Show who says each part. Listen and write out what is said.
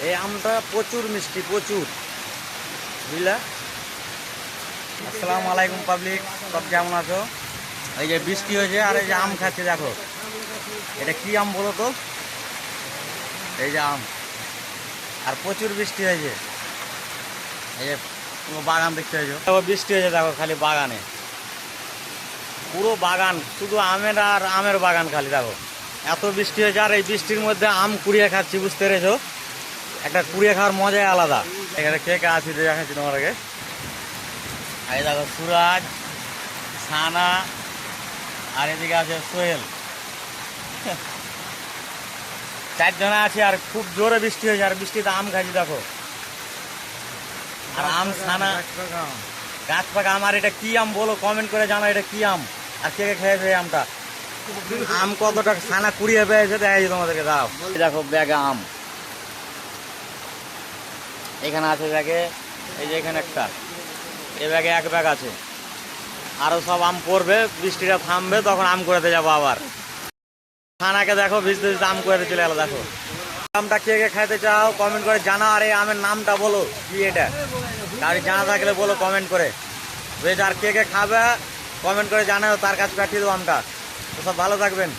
Speaker 1: এই আমটা প্রচুর মিষ্টি, প্রচুর, বুঝলা। আসসালামু আলাইকুম পাবলিক, সব কেমন আছো? এই যে বৃষ্টি হয়েছে আর এই যে আম খাচ্ছে, দেখো এটা কি আম বলো তো? এই যে আম, আর প্রচুর বৃষ্টি হয়েছে। এই যে পুরো বাগান দেখতে হয়েছে, দেখো বৃষ্টি হয়েছে, দেখো খালি বাগানে, পুরো বাগান শুধু আমের আর আমের বাগান খালি। দেখো এত বৃষ্টি হয়েছে, আর এই বৃষ্টির মধ্যে আম কুড়িয়ে খাচ্ছি, বুঝতে পেরেছো? একটা কুড়িয়ে খাওয়ার মজাই আলাদা। এখানে কে কে আছে দেখাচ্ছি তোমার আগে। এই দেখো সুরাজ, সানা, আর এদিকে আছে সোহেল, চারজনে আছে। আর খুব জোরে বৃষ্টি হয়েছে, আর বৃষ্টিতে আম খাচ্ছি দেখো। আর আম সানা গাছ পাকা আম। আর এটা কি আম বলো, কমেন্ট করে জানো এটা কি আম, আর কে কে খেয়েছে এই আমটা। আম কতটা সানা কুড়িয়ে পেয়েছে দেখাচ্ছি তোমাদেরকে, দাও। দেখো ব্যাগে আম, এখানে আছে ব্যাগে, এই যে এখানে একটা, এ ব্যাগে এক ব্যাগ আছে। আরো সব আম পড়বে, বৃষ্টিটা থামবে, তখন আম কুড়াতে যাবো আবার। ছানাকে দেখো ভিজতে ভিজতে আম কুড়াতে চলে গেলো। দেখো আমটা কে কে খাইতে চাও কমেন্ট করে জানাও। আর এই আমের নামটা বলো কি, এটা কারি জানা থাকলে বলো কমেন্ট করে। বেশ, আর কে কে খাবে কমেন্ট করে জানাও, তার কাছে পাঠিয়ে দেবো আমটা। তো সব ভালো থাকবেন।